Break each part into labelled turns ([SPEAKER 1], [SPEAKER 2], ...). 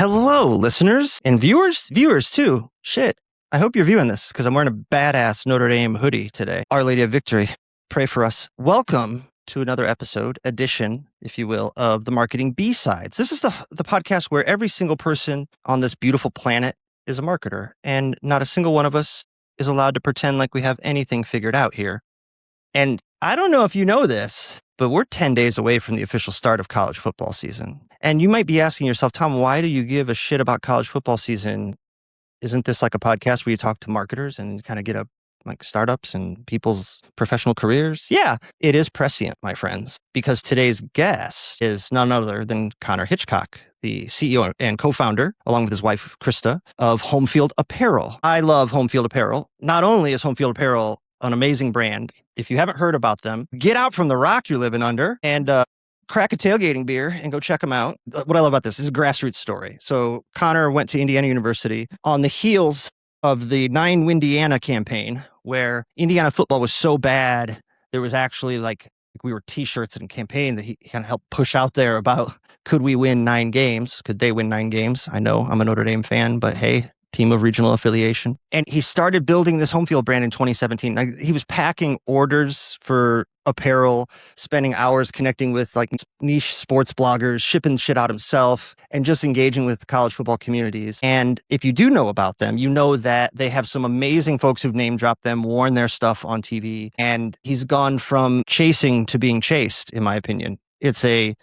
[SPEAKER 1] Hello, listeners and viewers too. Shit. I hope you're viewing this because I'm wearing a badass Notre Dame hoodie today. Our Lady of Victory, pray for us. Welcome to another edition, if you will, of the Marketing B-Sides. This is the podcast where every single person on this beautiful planet is a marketer, and not a single one of us is allowed to pretend like we have anything figured out here. And I don't know if you know this, but we're 10 days away from the official start of college football season. And you might be asking yourself, Tom, why do you give a shit about college football season? Isn't this like a podcast where you talk to marketers and kind of get like startups and people's professional careers? Yeah, it is prescient, my friends, because today's guest is none other than Connor Hitchcock, the CEO and co-founder, along with his wife, Krista, of Homefield Apparel. I love Homefield Apparel. Not only is Homefield Apparel an amazing brand, if you haven't heard about them, get out from the rock you're living under and crack a tailgating beer and go check them out. What I love about this is a grassroots story. So Connor went to Indiana University on the heels of the 9 Windiana campaign, where Indiana football was so bad, there was actually like we were t-shirts and campaign that he kind of helped push out there about, could we win 9 games? Could they win 9 games? I know I'm a Notre Dame fan, but hey, team of regional affiliation. And he started building this Homefield brand in 2017. Like, he was packing orders for apparel, spending hours connecting with like niche sports bloggers, shipping shit out himself, and just engaging with college football communities. And if you do know about them, you know that they have some amazing folks who've name dropped them, worn their stuff on TV. And he's gone from chasing to being chased, in my opinion. It's a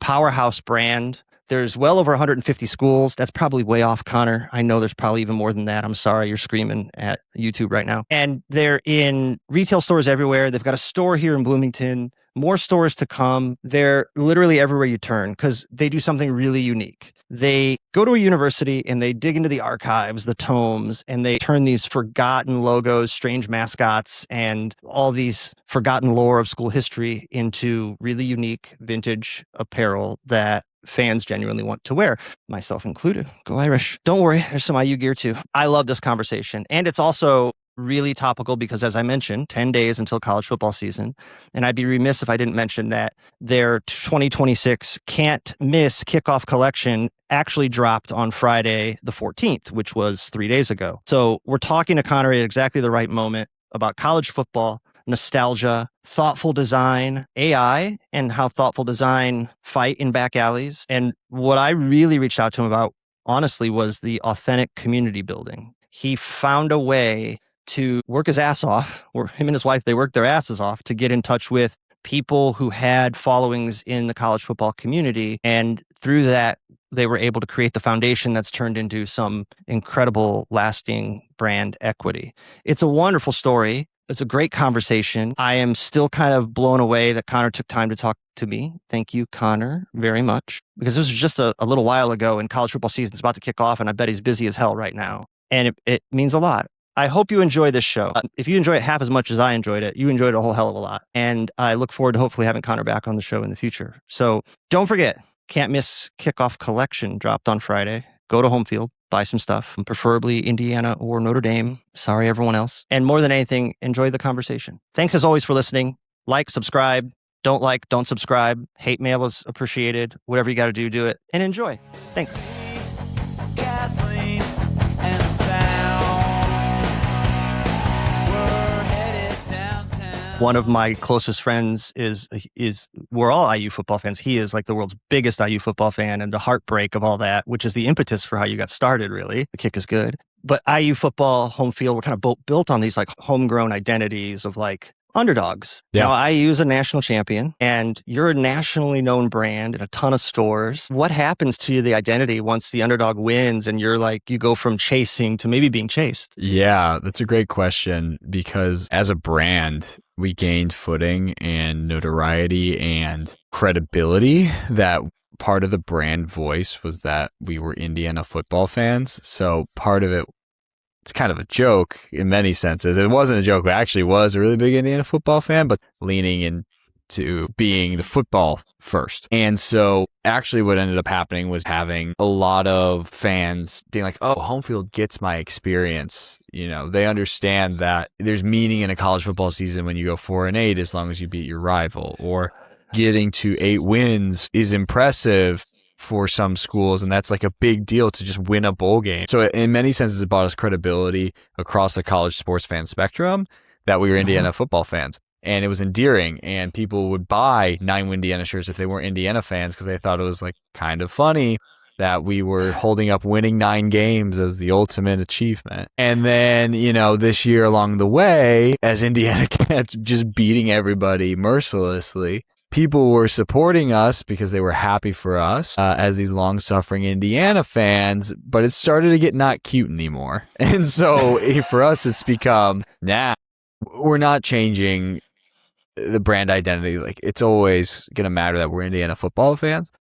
[SPEAKER 1] powerhouse brand. There's well over 150 schools. That's probably way off, Connor. I know there's probably even more than that. I'm sorry, you're screaming at YouTube right now. And they're in retail stores everywhere. They've got a store here in Bloomington, more stores to come. They're literally everywhere you turn because they do something really unique. They go to a university and they dig into the archives, the tomes, and they turn these forgotten logos, strange mascots, and all these forgotten lore of school history into really unique vintage apparel that fans genuinely want to wear, myself included. Go Irish. Don't worry, there's some IU gear too. I love this conversation. And it's also really topical because, as I mentioned, 10 days until college football season. And I'd be remiss if I didn't mention that their 2026 can't miss kickoff collection actually dropped on Friday the 14th, which was 3 days ago. So we're talking to Connor at exactly the right moment about college football, nostalgia, thoughtful design, AI, and how thoughtful design fight in back alleys. And what I really reached out to him about, honestly, was the authentic community building. He found a way to work his ass off, or him and his wife, they worked their asses off to get in touch with people who had followings in the college football community. And through that, they were able to create the foundation that's turned into some incredible, lasting brand equity. It's a wonderful story. It's a great conversation. I am still kind of blown away that Connor took time to talk to me. Thank you, Connor, very much. Because this was just a little while ago, and college football season's about to kick off, and I bet he's busy as hell right now. And it means a lot. I hope you enjoy this show. If you enjoy it half as much as I enjoyed it, you enjoyed it a whole hell of a lot. And I look forward to hopefully having Connor back on the show in the future. So don't forget, can't miss kickoff collection dropped on Friday. Go to Homefield. Buy some stuff, preferably Indiana or Notre Dame. Sorry, everyone else. And more than anything, enjoy the conversation. Thanks as always for listening. Like, subscribe. Don't subscribe. Hate mail is appreciated. Whatever you got to do, do it. And enjoy. Thanks. Kathleen and the sound. We're headed downtown. One of my closest friends is we're all IU football fans. He is like the world's biggest IU football fan, and the heartbreak of all that, which is the impetus for how you got started, really. The kick is good. But IU football, Homefield, we're kind of built on these like homegrown identities of like underdogs. Yeah. Now, IU is a national champion, and you're a nationally known brand in a ton of stores. What happens to the identity once the underdog wins and you're like, you go from chasing to maybe being chased?
[SPEAKER 2] Yeah, that's a great question, because as a brand, we gained footing and notoriety and credibility. That part of the brand voice was that we were Indiana football fans. So part of it, it's kind of a joke in many senses. It wasn't a joke, but I actually was a really big Indiana football fan, but leaning into being the football first. And so actually what ended up happening was having a lot of fans being like, oh, Homefield gets my experience. You know, they understand that there's meaning in a college football season when you go 4-8 as long as you beat your rival, or getting to 8 wins is impressive for some schools, and that's like a big deal to just win a bowl game. So in many senses, it brought us credibility across the college sports fan spectrum that we were Indiana football fans. And it was endearing, and people would buy 9-win Indiana shirts if they weren't Indiana fans because they thought it was like kind of funny that we were holding up winning 9 games as the ultimate achievement. And then, this year along the way, as Indiana kept just beating everybody mercilessly, people were supporting us because they were happy for us as these long-suffering Indiana fans, but it started to get not cute anymore. And so for us, it's become, we're not changing the brand identity. Like, it's always going to matter that we're Indiana football fans,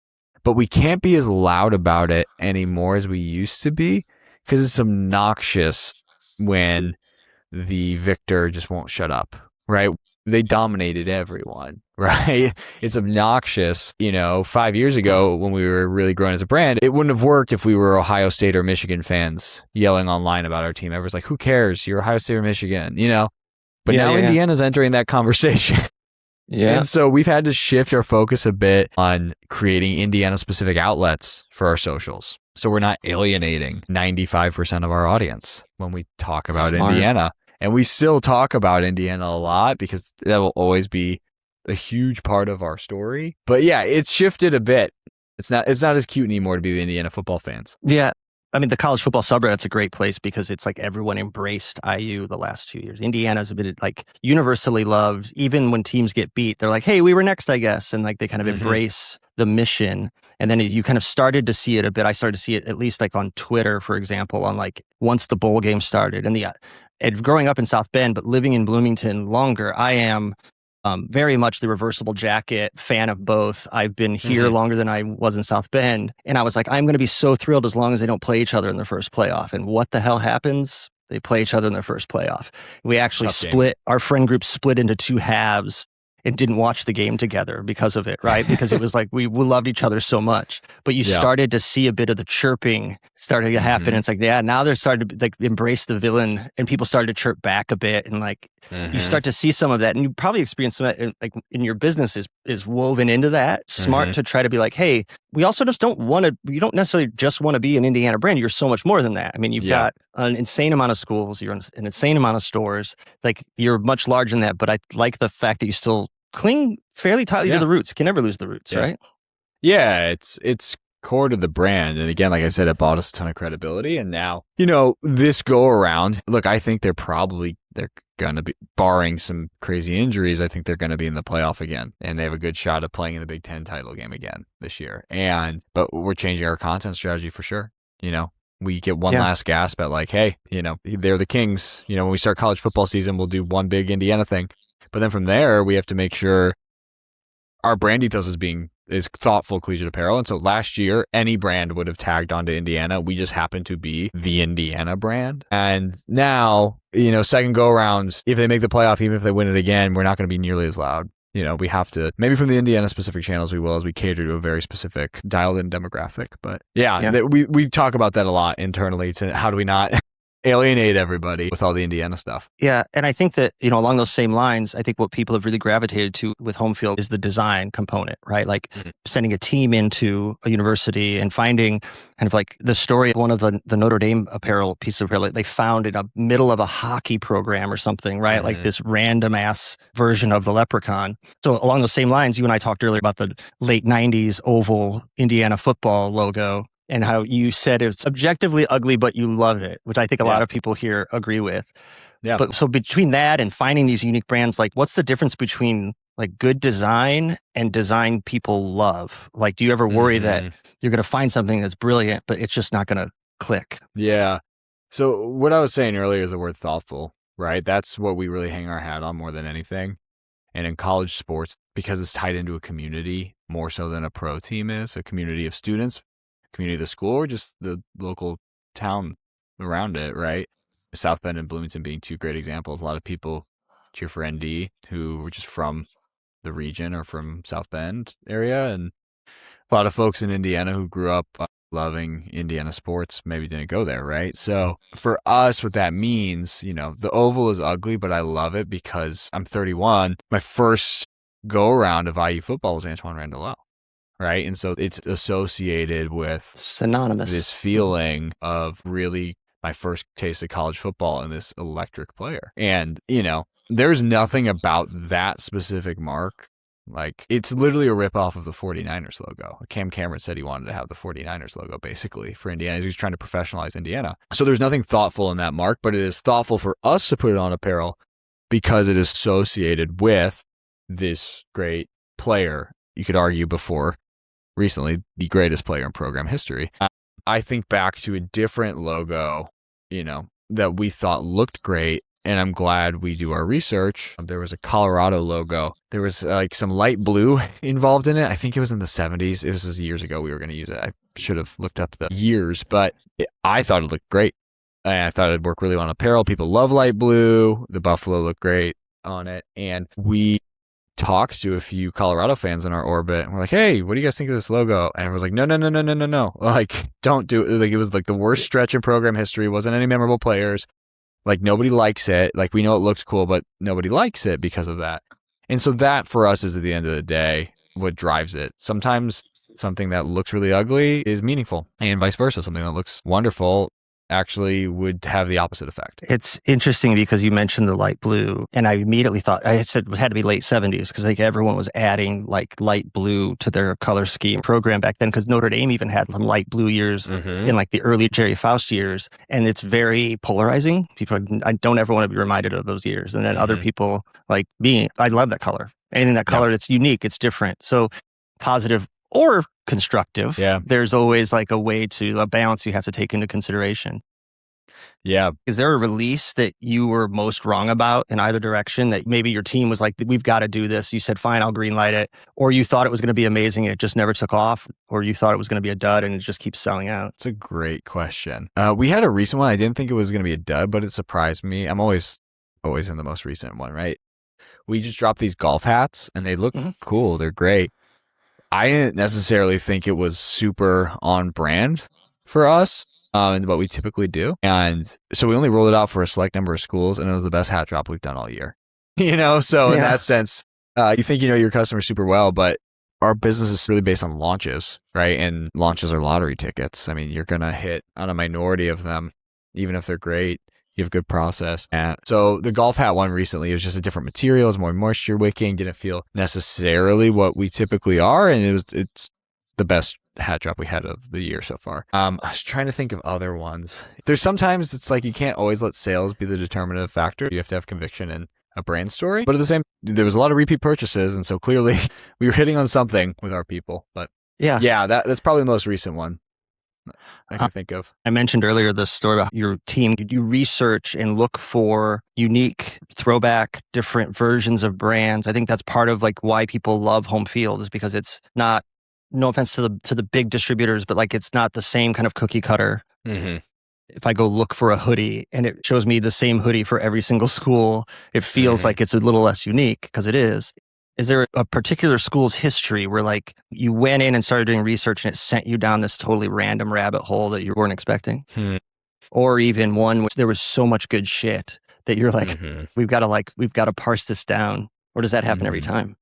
[SPEAKER 2] but we can't be as loud about it anymore as we used to be because it's obnoxious when the victor just won't shut up, right? They dominated everyone, right? It's obnoxious. 5 years ago when we were really growing as a brand, it wouldn't have worked if we were Ohio State or Michigan fans yelling online about our team. Everyone's like, who cares? You're Ohio State or Michigan, But now Indiana's entering that conversation.
[SPEAKER 1] Yeah.
[SPEAKER 2] And so we've had to shift our focus a bit on creating Indiana-specific outlets for our socials. So we're not alienating 95% of our audience when we talk about Indiana. And we still talk about Indiana a lot because that will always be a huge part of our story. But yeah, it's shifted a bit. It's not as cute anymore to be the Indiana football fans.
[SPEAKER 1] Yeah. I mean, the college football subreddit's a great place because it's like everyone embraced IU the last 2 years. Indiana's a bit like universally loved. Even when teams get beat, they're like, hey, we were next, I guess. And like they kind of embrace the mission. And then you kind of started to see it a bit. I started to see it at least like on Twitter, for example, on like once the bowl game started. And growing up in South Bend, but living in Bloomington longer, I am very much the reversible jacket fan of both. I've been here longer than I was in South Bend. And I was like, I'm going to be so thrilled as long as they don't play each other in their first playoff. And what the hell happens? They play each other in their first playoff. We actually our friend group split into 2 halves and didn't watch the game together because of it, right? Because it was like we loved each other so much. But you started to see a bit of the chirping starting to happen. And it's like, now they're starting to like embrace the villain, and people started to chirp back a bit, and like you start to see some of that, and you probably experience some of that in your business is woven into that. Smart to try to be like, hey, we also just you don't necessarily just want to be an Indiana brand. You're so much more than that. I mean, you've got an insane amount of schools, you're an insane amount of stores. Like you're much larger than that, but I like the fact that you still cling fairly tightly to the roots. Can never lose the roots, right?
[SPEAKER 2] Yeah, it's core to the brand. And again, like I said, it bought us a ton of credibility. And now, this go around, look, I think they're going to be, barring some crazy injuries, I think they're going to be in the playoff again. And they have a good shot of playing in the Big Ten title game again this year. But we're changing our content strategy for sure. We get one last gasp at like, hey, they're the Kings. When we start college football season, we'll do one big Indiana thing. But then from there, we have to make sure our brand ethos is thoughtful collegiate apparel. And so last year, any brand would have tagged onto Indiana. We just happened to be the Indiana brand. And now, second go arounds, if they make the playoff, even if they win it again, we're not going to be nearly as loud. We have to, maybe from the Indiana specific channels, we will, as we cater to a very specific dialed in demographic. But we talk about that a lot internally to how do we not alienate everybody with all the Indiana stuff.
[SPEAKER 1] Yeah. And I think that, along those same lines, I think what people have really gravitated to with Homefield is the design component, right? Like sending a team into a university and finding kind of like the story of one of the Notre Dame piece of apparel they found in the middle of a hockey program or something, right? Like this random ass version of the leprechaun. So along those same lines, you and I talked earlier about the late 90s oval Indiana football logo. And how you said it's objectively ugly, but you love it, which I think a lot of people here agree with. Yeah. But so between that and finding these unique brands, like what's the difference between like good design and design people love? Like, do you ever worry that you're going to find something that's brilliant, but it's just not going to click?
[SPEAKER 2] Yeah. So what I was saying earlier is the word thoughtful, right? That's what we really hang our hat on more than anything. And in college sports, because it's tied into a community more so than a pro team is, a community of students, community of the school, or just the local town around it, right? South Bend and Bloomington being 2 great examples. A lot of people cheer for ND who were just from the region or from South Bend area, and a lot of folks in Indiana who grew up loving Indiana sports maybe didn't go there, right? So for us, what that means, the oval is ugly, but I love it because I'm 31. My first go around of IU football was Antoine Randall. right? And so it's associated with
[SPEAKER 1] Synonymous.
[SPEAKER 2] this feeling of really my first taste of college football and this electric player. And, there's nothing about that specific mark. Like, it's literally a ripoff of the 49ers logo. Cam Cameron said he wanted to have the 49ers logo, basically, for Indiana. He was trying to professionalize Indiana. So there's nothing thoughtful in that mark, but it is thoughtful for us to put it on apparel because it is associated with this great player. You could argue before recently, the greatest player in program history. I think back to a different logo, that we thought looked great. And I'm glad we do our research. There was a Colorado logo. There was like some light blue involved in it. I think it was in the 70s. It was years ago we were going to use it. I should have looked up the years, but I thought it looked great. And I thought it'd work really well on apparel. People love light blue. The buffalo looked great on it. And we talked to a few Colorado fans in our orbit. And we're like, hey, what do you guys think of this logo? And everyone's like, no. Like, don't do it. Like, it was like the worst stretch in program history. Wasn't any memorable players. Like, nobody likes it. Like, we know it looks cool, but nobody likes it because of that. And so that for us is at the end of the day what drives it. Sometimes something that looks really ugly is meaningful, and vice versa. Something that looks wonderful actually would have the opposite effect.
[SPEAKER 1] It's interesting because you mentioned the light blue, and I immediately thought, I said it had to be late 70s because like everyone was adding like light blue to their color scheme program back then, because Notre Dame even had some light blue years in like the early Jerry Faust years, and it's very polarizing. People, I don't ever want to be reminded of those years. And then other people like me, I love that color. Anything that color, it's unique, it's different. So positive or constructive.
[SPEAKER 2] Yeah.
[SPEAKER 1] There's always like a balance you have to take into consideration.
[SPEAKER 2] Yeah.
[SPEAKER 1] Is there a release that you were most wrong about in either direction, that maybe your team was like, we've got to do this? You said, fine, I'll greenlight it. Or you thought it was going to be amazing and it just never took off? Or you thought it was going to be a dud and it just keeps selling out?
[SPEAKER 2] It's a great question. We had a recent one. I didn't think it was going to be a dud, but it surprised me. I'm always in the most recent one, right? We just dropped these golf hats and they look cool. They're great. I didn't necessarily think it was super on brand for us and what we typically do. And so we only rolled it out for a select number of schools, and it was the best hat drop we've done all year. So in that sense, you think you know your customer super well, but our business is really based on launches, right? And launches are lottery tickets. I mean, you're going to hit on a minority of them, even if they're great. You have a good process. And so the golf hat one recently, it was just a different material. It was more moisture wicking, didn't feel necessarily what we typically are. And it's the best hat drop we had of the year so far. I was trying to think of other ones. There's sometimes it's like you can't always let sales be the determinative factor. You have to have conviction in a brand story. But at the same, there was a lot of repeat purchases. And so clearly we were hitting on something with our people. But yeah, that's probably the most recent one I can think of. I
[SPEAKER 1] mentioned earlier the story about your team. Did you research and look for unique throwback, different versions of brands? I think that's part of like why people love Homefield, is because it's not, no offense to the big distributors, but like it's not the same kind of cookie cutter. If I go look for a hoodie and it shows me the same hoodie for every single school, it feels like it's a little less unique, because it is. Is there a particular school's history where like you went in and started doing research and it sent you down this totally random rabbit hole that you weren't expecting? Or even one which there was so much good shit that you're like, we've got to parse this down? Or does that happen every time?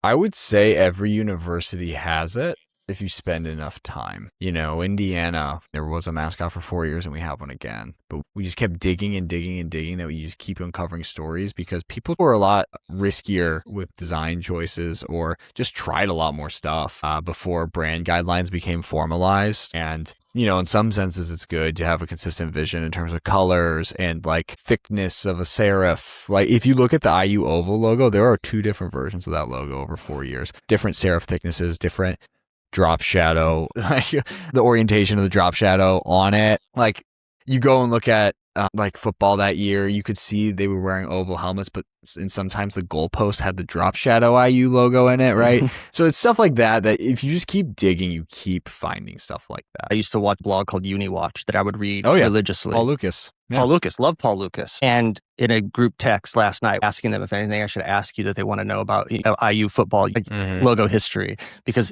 [SPEAKER 2] I would say every university has it if you spend enough time. Indiana, there was a mascot for 4 years and we have one again. But we just kept digging and digging and digging, that we just keep uncovering stories, because people were a lot riskier with design choices or just tried a lot more stuff before brand guidelines became formalized. And in some senses, it's good to have a consistent vision in terms of colors and like thickness of a serif. Like if you look at the IU Oval logo, there are 2 different versions of that logo over 4 years. Different serif thicknesses, different drop shadow, like the orientation of the drop shadow on it. Like you go and look at like football that year, you could see they were wearing oval helmets, and sometimes the goalpost had the drop shadow IU logo in it, right? So it's stuff like that if you just keep digging, you keep finding stuff like that.
[SPEAKER 1] I used to watch a blog called UniWatch that I would read religiously.
[SPEAKER 2] Paul Lucas. Yeah.
[SPEAKER 1] Paul Lucas. Love Paul Lucas. And in a group text last night, asking them if anything I should ask you that they want to know about IU football logo history, because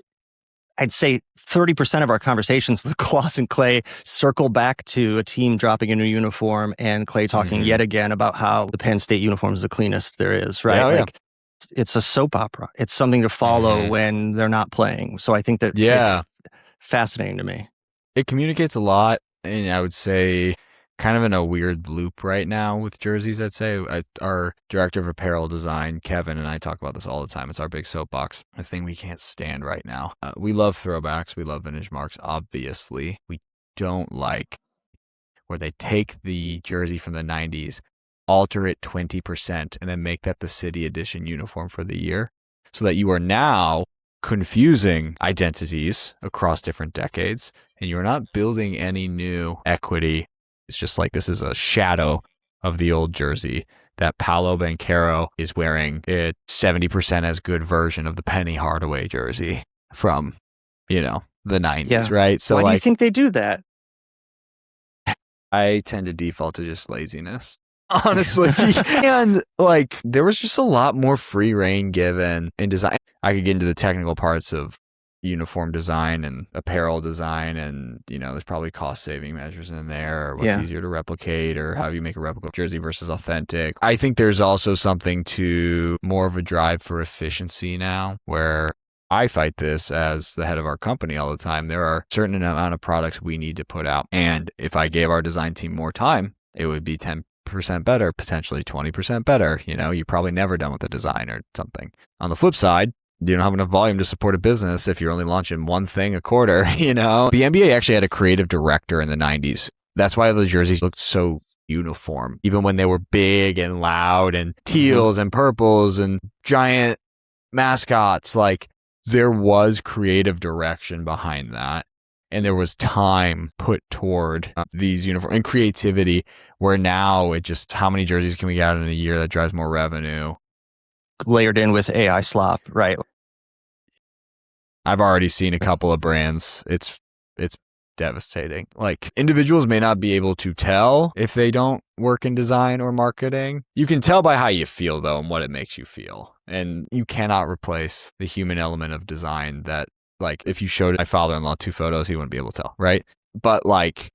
[SPEAKER 1] I'd say 30% of our conversations with Klaus and Clay circle back to a team dropping a new uniform and Clay talking yet again about how the Penn State uniform is the cleanest there is, right? it's a soap opera. It's something to follow when they're not playing. So I think that it's fascinating to me.
[SPEAKER 2] It communicates a lot, and I would say kind of in a weird loop right now with jerseys. I'd say our director of apparel design, Kevin, and I talk about this all the time. It's our big soapbox. A thing we can't stand right now. We love throwbacks. We love vintage marks, obviously. We don't like where they take the jersey from the 90s, alter it 20%, and then make that the city edition uniform for the year, so that you are now confusing identities across different decades, and you're not building any new equity. It's just like, this is a shadow of the old jersey that Paolo Banchero is wearing, a 70% as good version of the Penny Hardaway jersey from, the 90s, right?
[SPEAKER 1] So why do you think they do that?
[SPEAKER 2] I tend to default to just laziness, honestly. And there was just a lot more free reign given in design. I could get into the technical parts of uniform design and apparel design, and there's probably cost saving measures in there, or what's easier to replicate, or how you make a replica jersey versus authentic. I think there's also something to more of a drive for efficiency now, where I fight this as the head of our company all the time. There are a certain amount of products we need to put out, and if I gave our design team more time, it would be 10% better, potentially 20% better. You're probably never done with a design or something. On the flip side, you don't have enough volume to support a business if you're only launching one thing a quarter. The NBA actually had a creative director in the 90s. That's why the jerseys looked so uniform, even when they were big and loud and teals and purples and giant mascots. There was creative direction behind that, and there was time put toward these uniforms and creativity, where now it just, how many jerseys can we get out in a year that drives more revenue?
[SPEAKER 1] Layered in with AI slop, right?
[SPEAKER 2] I've already seen a couple of brands. It's devastating. Individuals may not be able to tell if they don't work in design or marketing. You can tell by how you feel, though, and what it makes you feel. And you cannot replace the human element of design that, if you showed my father-in-law 2 photos, he wouldn't be able to tell, right? But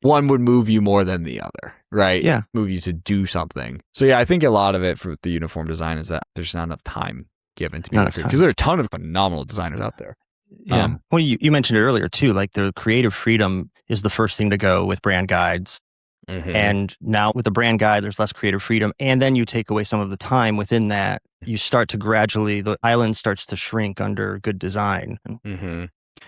[SPEAKER 2] one would move you more than the other, right?
[SPEAKER 1] Yeah.
[SPEAKER 2] Move you to do something. So yeah, I think a lot of it for the uniform design is that there's not enough time given to be accurate, because there are a ton of phenomenal designers out there.
[SPEAKER 1] Yeah. Well, you mentioned it earlier too, the creative freedom is the first thing to go with brand guides. And now with the brand guide, there's less creative freedom. And then you take away some of the time within that. You start to gradually, the island starts to shrink under good design.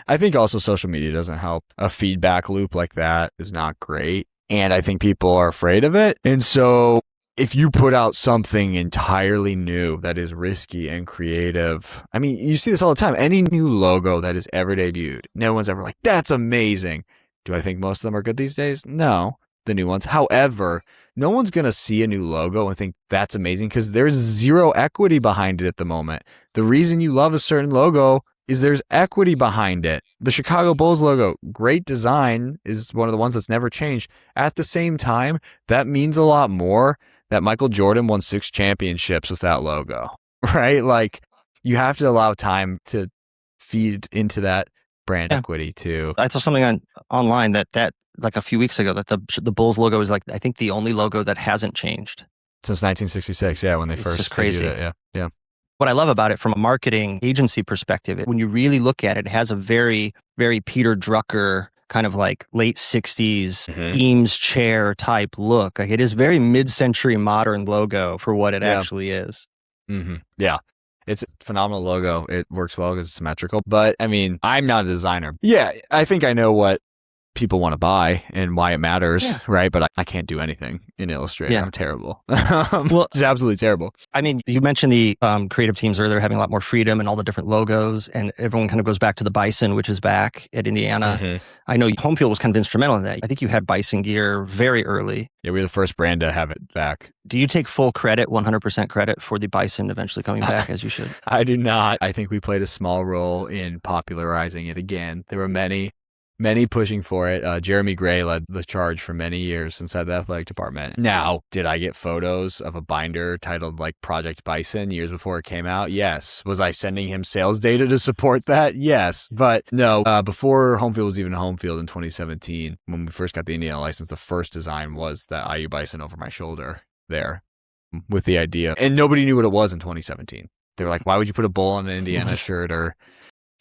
[SPEAKER 2] I think also social media doesn't help. A feedback loop like that is not great. And I think people are afraid of it. And so if you put out something entirely new that is risky and creative, I mean, you see this all the time. Any new logo that is ever debuted, no one's ever like, that's amazing. Do I think most of them are good these days? No, the new ones. However, no one's going to see a new logo and think that's amazing, because there's zero equity behind it at the moment. The reason you love a certain logo is there's equity behind it. The Chicago Bulls logo, great design, is one of the ones that's never changed. At the same time, that means a lot more that Michael Jordan won 6 championships with that logo, right? You have to allow time to feed into that brand equity too.
[SPEAKER 1] I saw something online that a few weeks ago, that the Bulls logo is I think the only logo that hasn't changed
[SPEAKER 2] since 1966. Yeah, when they first
[SPEAKER 1] just crazy.
[SPEAKER 2] It, yeah.
[SPEAKER 1] What I love about it from a marketing agency perspective, when you really look at it, it has a very, very Peter Drucker kind of late 60s Eames chair type look. It is very mid-century modern logo for what it actually is.
[SPEAKER 2] Yeah. It's a phenomenal logo. It works well because it's symmetrical. But I mean, I'm not a designer. Yeah, I think I know what people want to buy and why it matters, right? But I can't do anything in Illustrator. I'm terrible. Well, it's absolutely terrible.
[SPEAKER 1] I mean, you mentioned the creative teams earlier having a lot more freedom and all the different logos, and everyone kind of goes back to the Bison, which is back at Indiana. I know Homefield was kind of instrumental in that. I think you had Bison gear very early.
[SPEAKER 2] Yeah, we were the first brand to have it back.
[SPEAKER 1] Do you take full credit, 100% credit for the Bison eventually coming back, as you should?
[SPEAKER 2] I do not. I think we played a small role in popularizing it again. There were many pushing for it. Jeremy Gray led the charge for many years inside the athletic department. Now, did I get photos of a binder titled Project Bison years before it came out? Yes. Was I sending him sales data to support that? Yes. But no, before Homefield was even Homefield in 2017, when we first got the Indiana license, the first design was that IU Bison over my shoulder there with the idea. And nobody knew what it was in 2017. They were like, why would you put a bull on an Indiana shirt? Or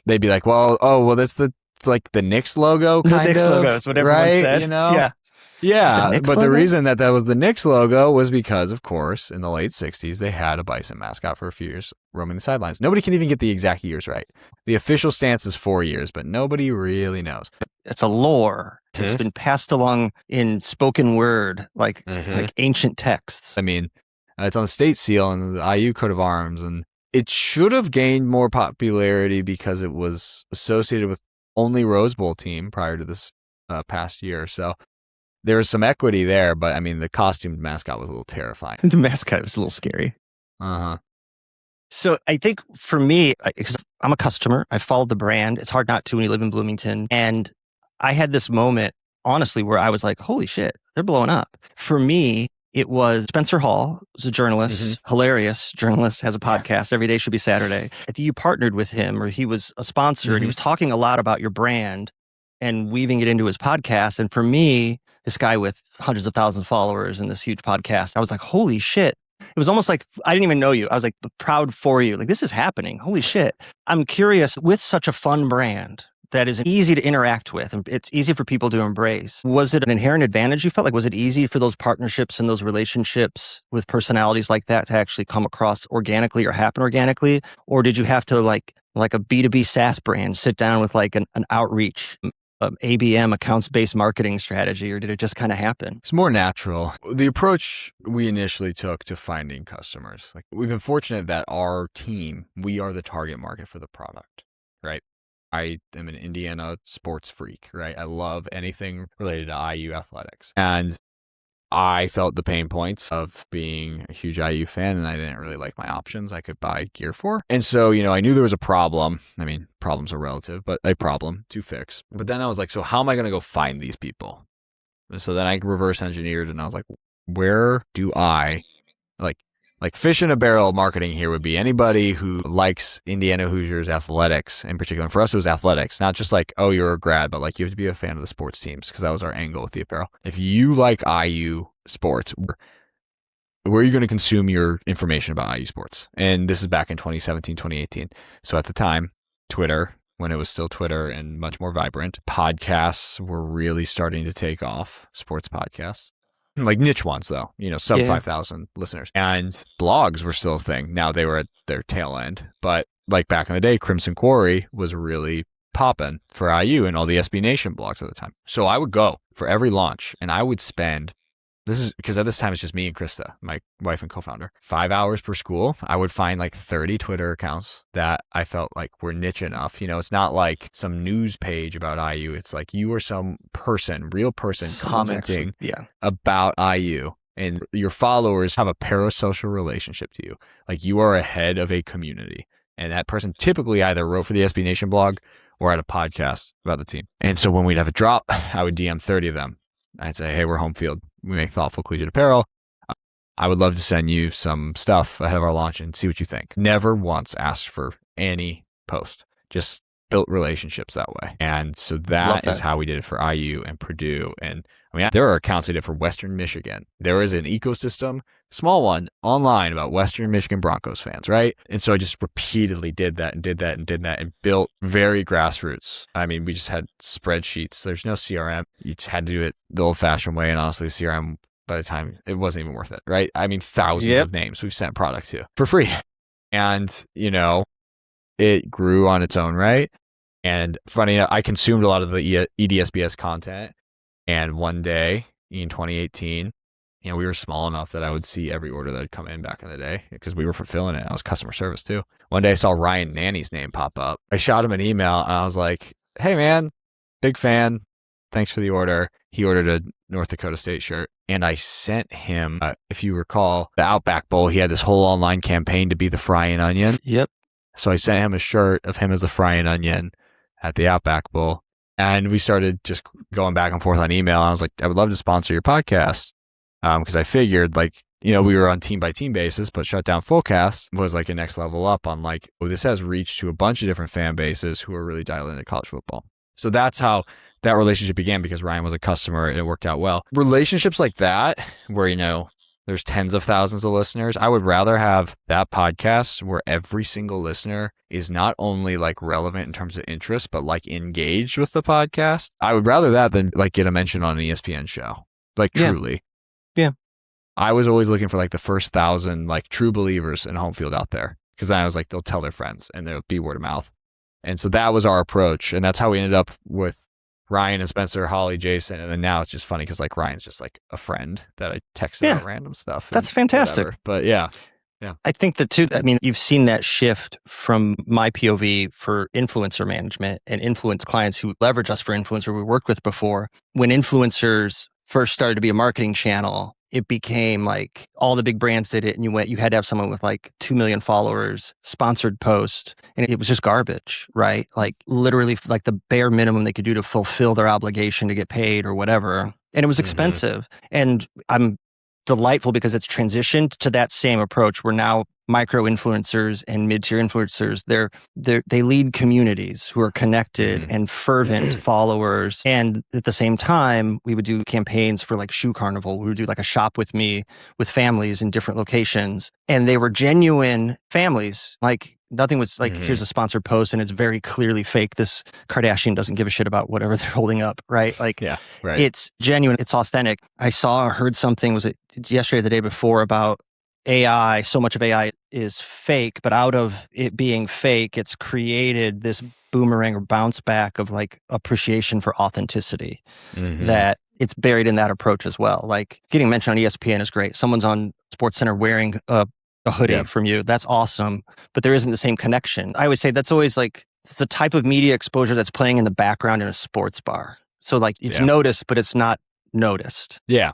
[SPEAKER 2] they'd be like, well, that's the Knicks logo, kind of.
[SPEAKER 1] The Knicks logo is what everyone
[SPEAKER 2] right?
[SPEAKER 1] said.
[SPEAKER 2] You know?
[SPEAKER 1] Yeah.
[SPEAKER 2] Yeah, but
[SPEAKER 1] logo?
[SPEAKER 2] the reason that was the Knicks logo was because, of course, in the late 60s, they had a bison mascot for a few years roaming the sidelines. Nobody can even get the exact years right. The official stance is 4 years, but nobody really knows.
[SPEAKER 1] It's a lore.
[SPEAKER 2] Mm-hmm.
[SPEAKER 1] It's been passed along in spoken word, like ancient texts.
[SPEAKER 2] I mean, it's on the state seal and the IU coat of arms, and it should have gained more popularity because it was associated with only Rose Bowl team prior to this past year. So there was some equity there, but I mean, the costumed mascot was a little terrifying.
[SPEAKER 1] The mascot was a little scary. So I think for me, because I'm a customer, I followed the brand. It's hard not to when you live in Bloomington. And I had this moment, honestly, where I was like, holy shit, they're blowing up. For me, it was Spencer Hall, who's a journalist, hilarious journalist, has a podcast. Every day should be Saturday. I think you partnered with him, or he was a sponsor, and he was talking a lot about your brand and weaving it into his podcast. And for me, this guy with hundreds of thousands of followers and this huge podcast, I was like, holy shit. It was almost like, I didn't even know you. I was like proud for you. Like, this is happening. Holy shit. I'm curious, with such a fun brand that is easy to interact with, and it's easy for people to embrace, was it an inherent advantage you felt? Like, was it easy for those partnerships and those relationships with personalities like that to actually come across organically or happen organically? Or did you have to, like a B2B SaaS brand, sit down with like an outreach ABM, accounts-based marketing strategy, or did it just kind of happen?
[SPEAKER 2] It's more natural. The approach we initially took to finding customers, like, we've been fortunate that our team, we are the target market for the product, right? I am an Indiana sports freak, right? I love anything related to IU athletics. And I felt the pain points of being a huge IU fan, and I didn't really like my options I could buy gear for. And so, I knew there was a problem. I mean, problems are relative, but a problem to fix. But then I was like, so how am I going to go find these people? And so then I reverse engineered, and I was like, where do I, like fish in a barrel marketing here would be anybody who likes Indiana Hoosiers athletics in particular. And for us, it was athletics, not just like, oh, you're a grad, but like you have to be a fan of the sports teams, because that was our angle with the apparel. If you like IU sports, where are you going to consume your information about IU sports? And this is back in 2017, 2018. So at the time, Twitter, when it was still Twitter and much more vibrant, podcasts were really starting to take off, sports podcasts. Like niche ones, though, sub 5,000 listeners. And blogs were still a thing. Now they were at their tail end. But like back in the day, Crimson Quarry was really popping for IU and all the SB Nation blogs at the time. So I would go for every launch, and I would spend, this is because at this time it's just me and Krista, my wife and co-founder, 5 hours per school. I would find like 30 Twitter accounts that I felt like were niche enough. It's not like some news page about IU. It's like you are some person, real person commenting about IU, and your followers have a parasocial relationship to you. Like, you are a head of a community, and that person typically either wrote for the SB Nation blog or had a podcast about the team. And so when we'd have a drop, I would DM 30 of them. I'd say, hey, we're Homefield. We make thoughtful collegiate apparel. I would love to send you some stuff ahead of our launch and see what you think. Never once asked for any post, just built relationships that way. And so that is how we did it for IU and Purdue. And I mean, there are accounts I did for Western Michigan. There is an ecosystem, small one, online about Western Michigan Broncos fans, right? And so I just repeatedly did that and built very grassroots. I mean, we just had spreadsheets. There's no CRM. You just had to do it the old-fashioned way. And honestly, CRM, by the time, it wasn't even worth it, right? I mean, thousands of names we've sent product to for free. And, it grew on its own, right? And funny enough, I consumed a lot of the EDSBS content. And one day in 2018, we were small enough that I would see every order that had come in back in the day because we were fulfilling it. I was customer service too. One day I saw Ryan Nanny's name pop up. I shot him an email and I was like, hey man, big fan. Thanks for the order. He ordered a North Dakota State shirt. And I sent him, if you recall, the Outback Bowl. He had this whole online campaign to be the frying onion.
[SPEAKER 1] Yep. So
[SPEAKER 2] I sent him a shirt of him as the frying onion at the Outback Bowl. And we started just going back and forth on email. I was like, I would love to sponsor your podcast. Because I figured, like, we were on team by team basis, but Shut Down Fullcast was like a next level up on like, oh, this has reach to a bunch of different fan bases who are really dialed into college football. So that's how that relationship began, because Ryan was a customer and it worked out well. Relationships like that, where, There's tens of thousands of listeners. I would rather have that podcast where every single listener is not only like relevant in terms of interest, but like engaged with the podcast. I would rather that than like get a mention on an ESPN show. Like truly.
[SPEAKER 1] Yeah.
[SPEAKER 2] I was always looking for like the first 1,000 like true believers in Homefield out there. Because then I was like, they'll tell their friends and there'll be word of mouth. And so that was our approach. And that's how we ended up with Ryan and Spencer, Holly, Jason. And then now it's just funny because like Ryan's just like a friend that I texted about random stuff.
[SPEAKER 1] That's fantastic.
[SPEAKER 2] Whatever. But yeah.
[SPEAKER 1] I think that too, I mean, you've seen that shift from my POV for influencer management and influence clients who leverage us for influencer we worked with before. When influencers first started to be a marketing channel, it became like all the big brands did it, and you had to have someone with like 2 million followers, sponsored post, and it was just garbage, right? Like literally like the bare minimum they could do to fulfill their obligation to get paid or whatever. And it was expensive. And I'm delightful because it's transitioned to that same approach where now micro influencers and mid-tier influencers, they lead communities who are connected and fervent followers. And at the same time, we would do campaigns for like Shoe Carnival. We would do like a shop with me with families in different locations. And they were genuine families. Like nothing was like, here's a sponsored post and it's very clearly fake. This Kardashian doesn't give a shit about whatever they're holding up, right? Like it's genuine, it's authentic. I saw or heard something, was it yesterday or the day before, about AI. So much of AI is fake, but out of it being fake, it's created this boomerang or bounce back of like appreciation for authenticity that it's buried in that approach as well. Like getting mentioned on ESPN is great. Someone's on SportsCenter wearing a hoodie from you. That's awesome. But there isn't the same connection. I always say that's always like, it's the type of media exposure that's playing in the background in a sports bar. So like it's noticed, but it's not noticed.
[SPEAKER 2] Yeah.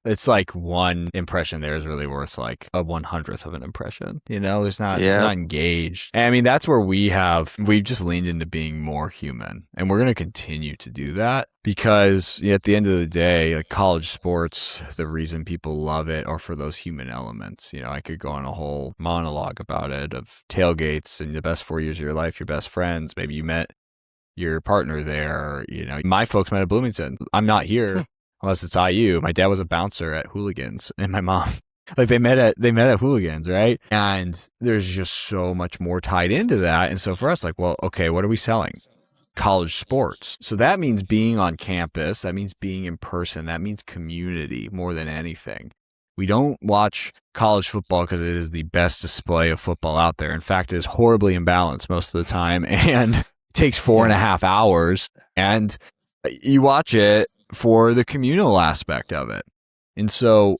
[SPEAKER 2] It's like one impression there is really worth like a 1/100th of an impression. You know, it's not engaged. And I mean, that's where we've just leaned into being more human. And we're going to continue to do that because at the end of the day, like college sports, the reason people love it are for those human elements. You know, I could go on a whole monologue about it of tailgates and the best 4 years of your life, your best friends. Maybe you met your partner there. You know, my folks met at Bloomington. I'm not here. Unless it's IU. My dad was a bouncer at Hooligans, and my mom, like they met at Hooligans, right? And there's just so much more tied into that. And so for us, like, well, okay, what are we selling? College sports. So that means being on campus. That means being in person. That means community more than anything. We don't watch college football because it is the best display of football out there. In fact, it is horribly imbalanced most of the time, and it takes 4.5 hours. And you watch it for the communal aspect of it. And so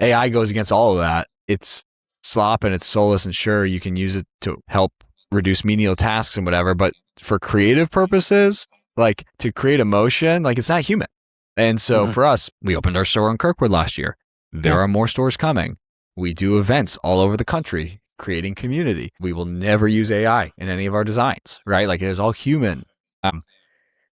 [SPEAKER 2] AI goes against all of that. It's slop and it's soulless, and sure, you can use it to help reduce menial tasks and whatever, but for creative purposes, like to create emotion, like it's not human. And so for us, we opened our store in Kirkwood last year. There are more stores coming. We do events all over the country, creating community. We will never use AI in any of our designs, right? Like it is all human.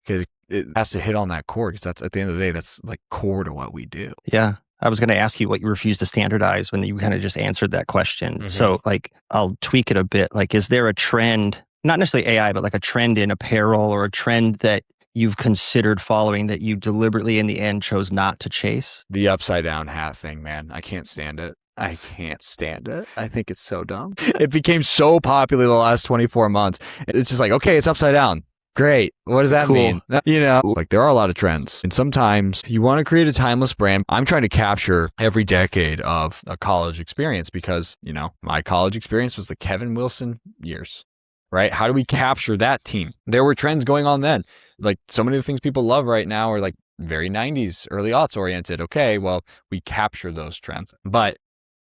[SPEAKER 2] Because it has to hit on that core, because that's at the end of the day, that's like core to what we do.
[SPEAKER 1] Yeah. I was going to ask you what you refuse to standardize when you kind of just answered that question. So like, I'll tweak it a bit. Like, is there a trend, not necessarily AI, but like a trend in apparel or a trend that you've considered following that you deliberately in the end chose not to chase?
[SPEAKER 2] The upside down hat thing, man. I can't stand it. I think it's so dumb. It became so popular the last 24 months. It's just like, okay, it's upside down. Great. What does that mean? You know, like there are a lot of trends, and sometimes you want to create a timeless brand. I'm trying to capture every decade of a college experience because, you know, my college experience was the Kevin Wilson years, right? How do we capture that team? There were trends going on then. Like so many of the things people love right now are like very 90s, early aughts oriented. Okay, well, we capture those trends, but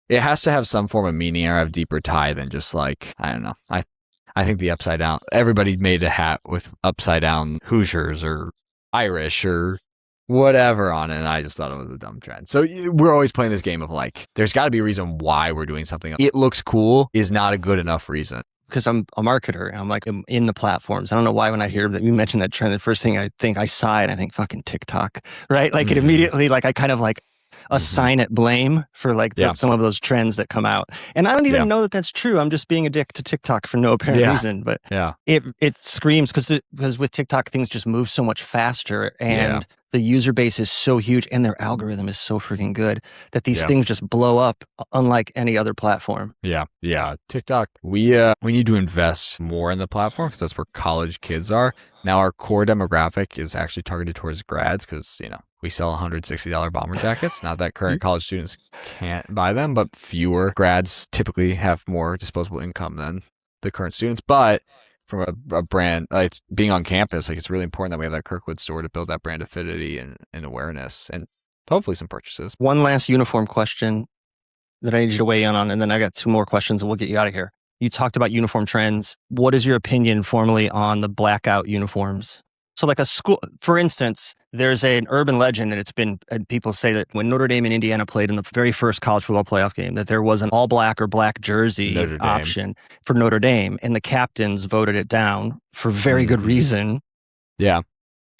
[SPEAKER 2] it has to have some form of meaning or have deeper tie than just like, I don't know. I think the upside down, everybody made a hat with upside down Hoosiers or Irish or whatever on it. And I just thought it was a dumb trend. So we're always playing this game of like, there's got to be a reason why we're doing something. It looks cool is not a good enough reason.
[SPEAKER 1] Because I'm a marketer. And I'm in the platforms. I don't know why when I hear that you mentioned that trend, the first thing I think, I saw it, I think fucking TikTok, right? Like it immediately, like I kind of like assign it blame for like some of those trends that come out. And I don't even know that that's true. I'm just being a dick to TikTok for no apparent reason. But it screams because with TikTok, things just move so much faster. And the user base is so huge and their algorithm is so freaking good that these
[SPEAKER 2] Yeah.
[SPEAKER 1] things just blow up unlike any other platform.
[SPEAKER 2] Yeah. TikTok. We need to invest more in the platform because that's where college kids are. Now our core demographic is actually targeted towards grads because, we sell $160 bomber jackets. Not that current college students can't buy them, but fewer grads typically have more disposable income than the current students. But from a brand, it's being on campus, it's really important that we have that Kirkwood store to build that brand affinity and awareness and hopefully some purchases.
[SPEAKER 1] One last uniform question that I need you to weigh in on, and then I got 2 more questions and we'll get you out of here. You talked about uniform trends. What is your opinion formally on the blackout uniforms? So like a school, for instance, there's an urban legend, and people say that when Notre Dame and Indiana played in the very first college football playoff game, that there was an all black or black jersey option for Notre Dame, and the captains voted it down for very good reason.
[SPEAKER 2] Yeah.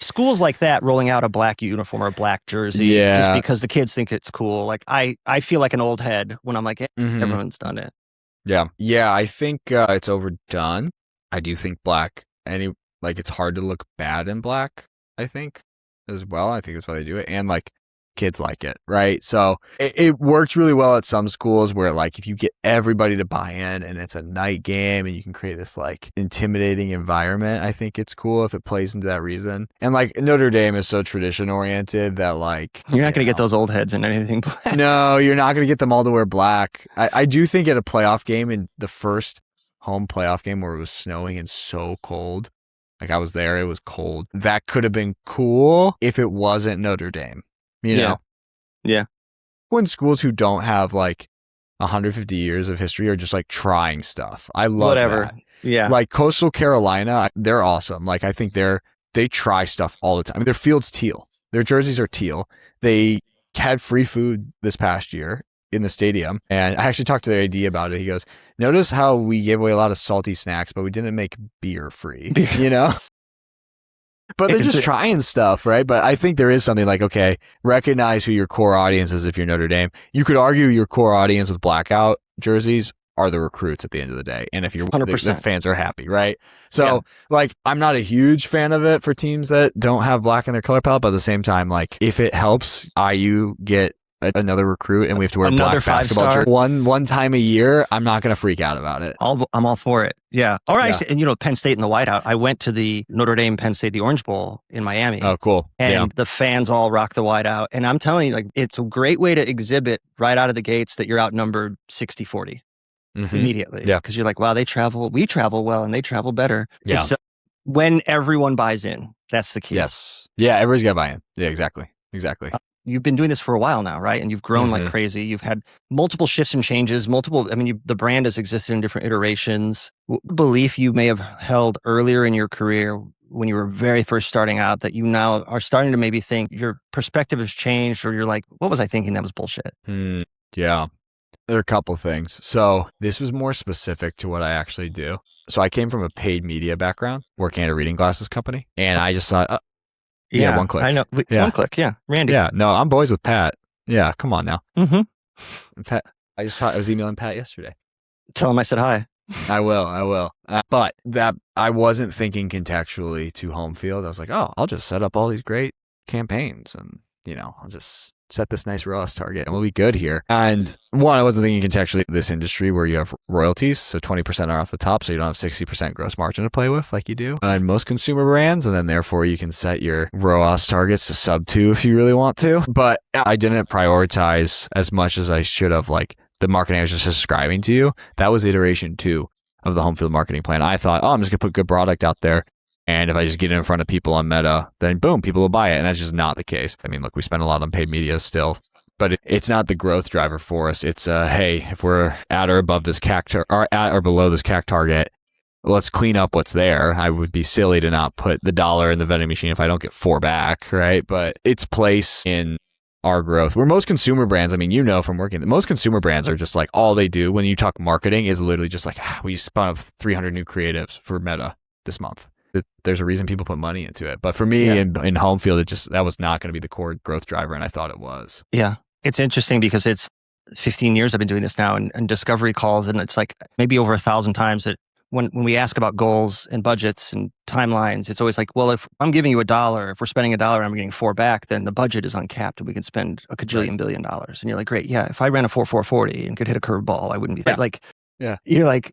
[SPEAKER 1] Schools like that rolling out a black uniform or a black jersey just because the kids think it's cool. Like I feel like an old head when I'm like, everyone's done it.
[SPEAKER 2] Yeah. I think it's overdone. I do think black, it's hard to look bad in black, I think, as well. I think that's why they do it. And kids like it, right? So it works really well at some schools where if you get everybody to buy in and it's a night game and you can create this intimidating environment, I think it's cool if it plays into that reason. And Notre Dame is so tradition oriented that
[SPEAKER 1] you're not going to get those old heads in anything black.
[SPEAKER 2] No, you're not going to get them all to wear black. I do think at a playoff game, in the first home playoff game where it was snowing and so cold, I was there, it was cold. That could have been cool if it wasn't Notre Dame. You know?
[SPEAKER 1] Yeah.
[SPEAKER 2] When schools who don't have 150 years of history are just trying stuff. I love that.
[SPEAKER 1] Yeah.
[SPEAKER 2] Coastal Carolina, they're awesome. I think they try stuff all the time. Their field's teal. Their jerseys are teal. They had free food this past year in the stadium. And I actually talked to the AD about it. He goes, notice how we gave away a lot of salty snacks, but we didn't make beer free, But they're just trying stuff, right? But I think there is something okay, recognize who your core audience is if you're Notre Dame. You could argue your core audience with blackout jerseys are the recruits at the end of the day. And if you're 100%, the fans are happy, right? So, I'm not a huge fan of it for teams that don't have black in their color palette, but at the same time, if it helps IU get another recruit and we have to wear
[SPEAKER 1] another
[SPEAKER 2] black basketball jersey one time a year, I'm not going to freak out about it.
[SPEAKER 1] I'm all for it. Yeah. All right. Yeah. And Penn State in the whiteout. I went to the Notre Dame Penn State, the Orange Bowl in Miami.
[SPEAKER 2] Oh, cool.
[SPEAKER 1] And the fans all rock the whiteout. And I'm telling you, it's a great way to exhibit right out of the gates that you're outnumbered 60-40 immediately. Yeah. Because you're wow, we travel well and they travel better.
[SPEAKER 2] Yeah.
[SPEAKER 1] It's when everyone buys in, that's the key.
[SPEAKER 2] Yes. Yeah. Everybody's got to buy in. Yeah, exactly.
[SPEAKER 1] You've been doing this for a while now, right? And you've grown like crazy. You've had multiple shifts and changes, the brand has existed in different iterations. What belief you may have held earlier in your career when you were very first starting out that you now are starting to maybe think your perspective has changed, or you're what was I thinking? That was bullshit.
[SPEAKER 2] Yeah. There are a couple things. So this was more specific to what I actually do. So I came from a paid media background, working at a reading glasses company. And I just thought, yeah, one click.
[SPEAKER 1] I know. One click. Yeah. Randy.
[SPEAKER 2] Yeah. No, I'm boys with Pat. Yeah. Come on now.
[SPEAKER 1] Pat,
[SPEAKER 2] I was emailing Pat yesterday.
[SPEAKER 1] Tell him I said hi.
[SPEAKER 2] I will. But that I wasn't thinking contextually to Homefield. I was I'll just set up all these great campaigns and, I'll just set this nice ROAS target and we'll be good here. And one, I wasn't thinking contextually this industry where you have royalties. So 20% are off the top. So you don't have 60% gross margin to play with like you do in most consumer brands. And then therefore you can set your ROAS targets to sub 2 if you really want to. But I didn't prioritize as much as I should have. The marketing I was just describing to you, that was iteration 2 of the Homefield marketing plan. I thought, I'm just going to put good product out there. And if I just get it in front of people on Meta, then boom, people will buy it. And that's just not the case. Look, we spend a lot on paid media still, but it's not the growth driver for us. It's hey, if we're at or above this CAC or at or below this CAC target, let's clean up what's there. I would be silly to not put the dollar in the vending machine if I don't get 4 back, right? But its place in our growth, where most consumer brands, from working, most consumer brands are just all they do when you talk marketing is literally just we spun up 300 new creatives for Meta this month. There's a reason people put money into it. But for me in Homefield, that was not going to be the core growth driver. And I thought it was.
[SPEAKER 1] Yeah. It's interesting because it's 15 years I've been doing this now and discovery calls. And it's maybe over 1,000 times that when we ask about goals and budgets and timelines, it's always like, well, if I'm giving you $1, if we're spending $1 and I'm getting 4 back, then the budget is uncapped and we can spend a cajillion billion dollars. And you're like, great, yeah. If I ran a 4.40 and could hit a curveball, I wouldn't be like, you're like,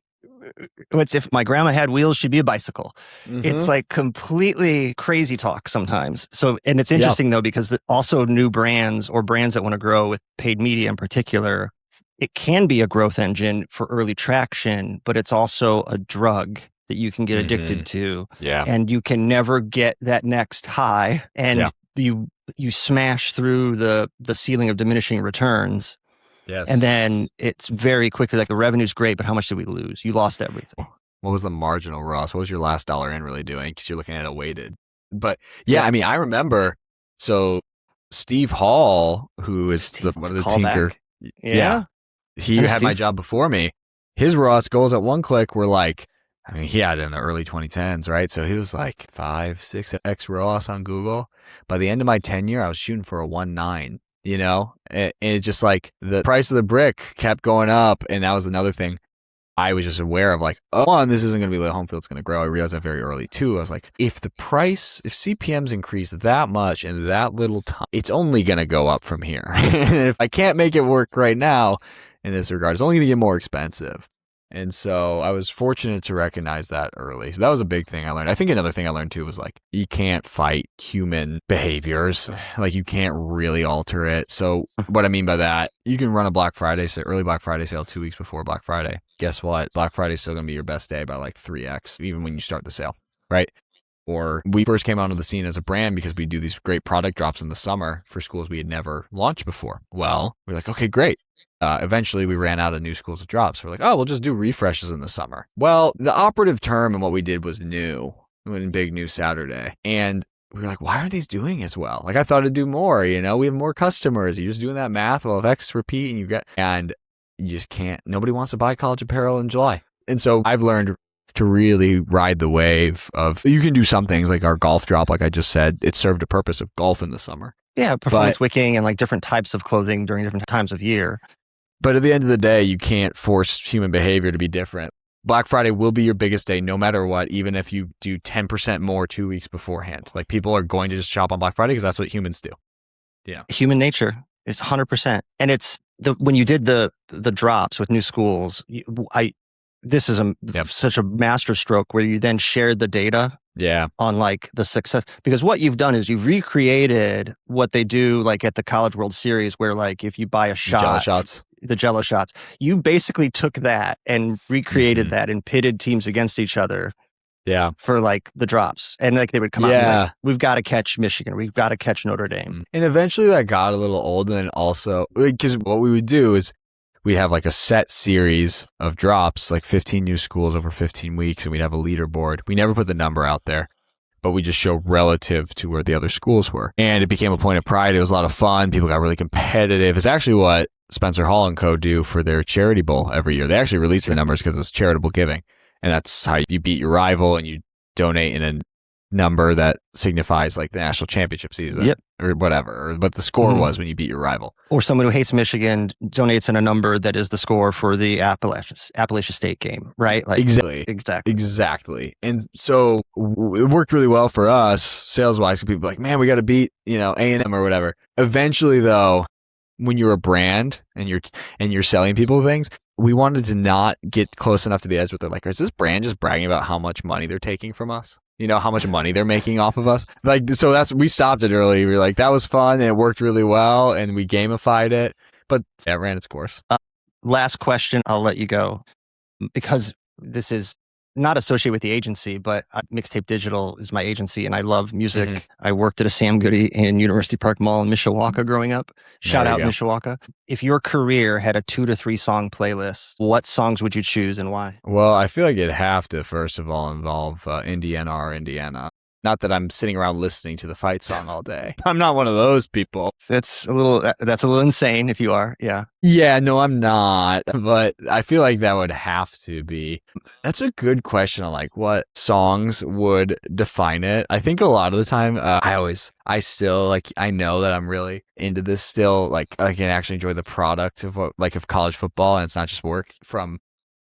[SPEAKER 1] what's if my grandma had wheels, she'd be a bicycle. It's like completely crazy talk sometimes. So, and it's interesting though, because also new brands or brands that want to grow with paid media in particular, it can be a growth engine for early traction, but it's also a drug that you can get addicted to.
[SPEAKER 2] Yeah.
[SPEAKER 1] And you can never get that next high. And you smash through the ceiling of diminishing returns.
[SPEAKER 2] Yes.
[SPEAKER 1] And then it's very quickly like the revenue's great, but how much did we lose? You lost everything.
[SPEAKER 2] What was the marginal, Ross? What was your last dollar in really doing? Because you're looking at it weighted. But I mean, I remember, so Steve Hall, who is one of the tinker.
[SPEAKER 1] Yeah.
[SPEAKER 2] He had my job before me. His ROAS goals at one click were like, I mean, he had it in the early 2010s, right? So he was like 5-6x ROAS on Google. By the end of my tenure, I was shooting for a 1.9, you know? And it's just like the price of the brick kept going up. And that was another thing I was just aware of, like, oh, one, this isn't going to be the Homefield's going to grow. I realized that very early too. I was like, if CPMs increase that much in that little time, it's only going to go up from here. And if I can't make it work right now, in this regard, it's only going to get more expensive. And so I was fortunate to recognize that early. So that was a big thing I learned. I think another thing I learned too was like, you can't fight human behaviors. Like you can't really alter it. So what I mean by that, you can run a early Black Friday sale 2 weeks before Black Friday. Guess what? Black Friday is still going to be your best day by like 3x, even when you start the sale, right? Or we first came onto the scene as a brand because we do these great product drops in the summer for schools we had never launched before. Well, we're like, okay, great. Eventually we ran out of new schools of drops. We're like, oh, we'll just do refreshes in the summer. Well, the operative term and what we did was new, when Big New Saturday. And we were like, why aren't these doing as well? Like I thought it'd do more, you know, we have more customers. You're just doing that math. Well, if X repeat and you just can't, nobody wants to buy college apparel in July. And so I've learned to really ride the wave of, you can do some things like our golf drop, like I just said, it served a purpose of golf in the summer.
[SPEAKER 1] Yeah, performance wicking and like different types of clothing during different times of year.
[SPEAKER 2] But at the end of the day, you can't force human behavior to be different. Black Friday will be your biggest day no matter what, even if you do 10% more 2 weeks beforehand. Like people are going to just shop on Black Friday because that's what humans do. Yeah.
[SPEAKER 1] Human nature is 100%. And it's when you did the drops with new schools, this is such a master stroke where you then shared the data on like the success, because what you've done is you've recreated what they do like at the College World Series, where like if you buy a shot, the Jello shots, you basically took that and recreated that and pitted teams against each other.
[SPEAKER 2] Yeah.
[SPEAKER 1] For like the drops. And like they would come out and be like, we've got to catch Michigan. We've got to catch Notre Dame.
[SPEAKER 2] And eventually that got a little old. And then also, because what we would do is we'd have like a set series of drops, like 15 new schools over 15 weeks. And we'd have a leaderboard. We never put the number out there, but we just show relative to where the other schools were. And it became a point of pride. It was a lot of fun. People got really competitive. It's actually what Spencer Hall and Co. do for their charity bowl every year. They actually release the numbers because it's charitable giving. And that's how you beat your rival and you donate in a number that signifies like the national championship season or whatever, or what the score was when you beat your rival.
[SPEAKER 1] Or someone who hates Michigan donates in a number that is the score for the Appalachian State game, right? Like
[SPEAKER 2] Exactly. And so it worked really well for us sales-wise. People like, man, we got to beat, A&M or whatever. Eventually though, when you're a brand and you're selling people things, we wanted to not get close enough to the edge where they're like, is this brand just bragging about how much money they're taking from us? How much money they're making off of us? Like, so we stopped it early. We were like, that was fun and it worked really well and we gamified it, but it ran its course.
[SPEAKER 1] Last question, I'll let you go, because this is not associated with the agency, but Mixtape Digital is my agency and I love music. I worked at a Sam Goody in University Park Mall in Mishawaka growing up. Shout out Mishawaka. If your career had a 2 to 3 song playlist, what songs would you choose and why?
[SPEAKER 2] Well, I feel like it'd have to, first of all, involve Indiana or Indiana. Not that I'm sitting around listening to the fight song all day. I'm not one of those people.
[SPEAKER 1] That's a little insane if you are. Yeah.
[SPEAKER 2] Yeah, no, I'm not. But I feel like that would have to be. That's a good question on like what songs would define it. I think a lot of the time, I still like, I know that I'm really into this still. Like I can actually enjoy the product of of college football and it's not just work from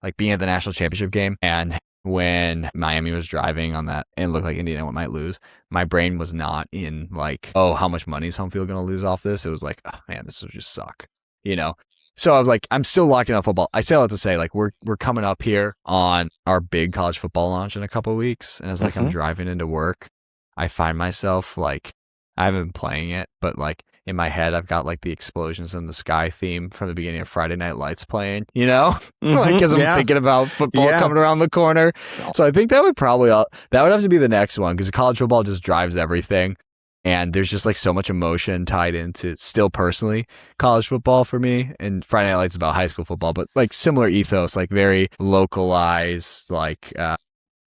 [SPEAKER 2] like being at the national championship game, and when Miami was driving on that and it looked like Indiana might lose, my brain was not in like, oh, how much money is Homefield going to lose off this? It was like, oh man, this will just suck, you know? So I'm like, I'm still locked in on football. I say that to say, like, we're coming up here on our big college football launch in a couple of weeks. And as like I'm driving into work, I find myself like, I haven't been playing it, but like in my head, I've got like the explosions in the sky theme from the beginning of Friday Night Lights playing, you know, like because I'm thinking about football coming around the corner. So I think that would probably, that would have to be the next one, because college football just drives everything. And there's just like so much emotion tied into still personally college football for me. And Friday Night Lights is about high school football, but like similar ethos, like very localized, like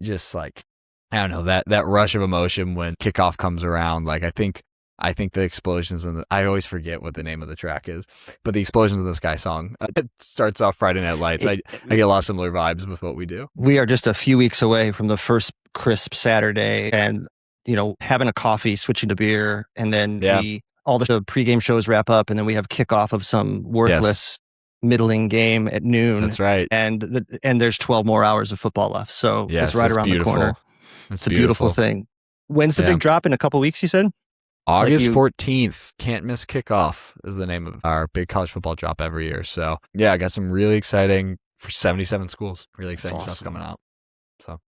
[SPEAKER 2] just like, I don't know, that rush of emotion when kickoff comes around. Like I think the explosions and I always forget what the name of the track is, but the explosions in the sky song, it starts off Friday Night Lights. I get a lot of similar vibes with what we do. We
[SPEAKER 1] are just a few weeks away from the first crisp Saturday, and you know, having a coffee, switching to beer, and then all the pregame shows wrap up, and then we have kickoff of some worthless middling game at noon.
[SPEAKER 2] That's right.
[SPEAKER 1] And there's 12 more hours of football left. So it's right around the corner. It's a beautiful thing. When's the big drop? In a couple weeks, you said?
[SPEAKER 2] August 14th. Can't miss kickoff is the name of our big college football drop every year. So yeah, I got some really exciting for 77 schools. Really exciting stuff coming out. So.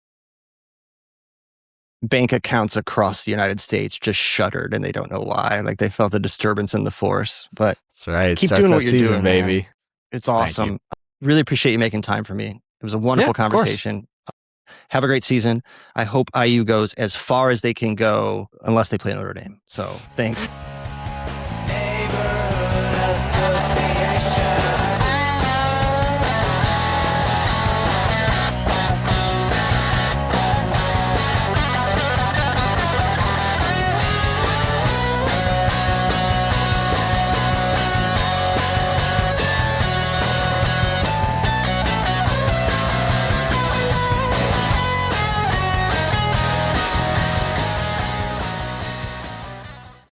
[SPEAKER 1] Bank accounts across the United States just shuddered, and they don't know why. Like they felt a disturbance in the force. But
[SPEAKER 2] that's right.
[SPEAKER 1] Keep doing what you're doing,
[SPEAKER 2] baby.
[SPEAKER 1] Man. It's awesome. Really appreciate you making time for me. It was a wonderful conversation. Have a great season. I hope IU goes as far as they can go, unless they play Notre Dame. So thanks.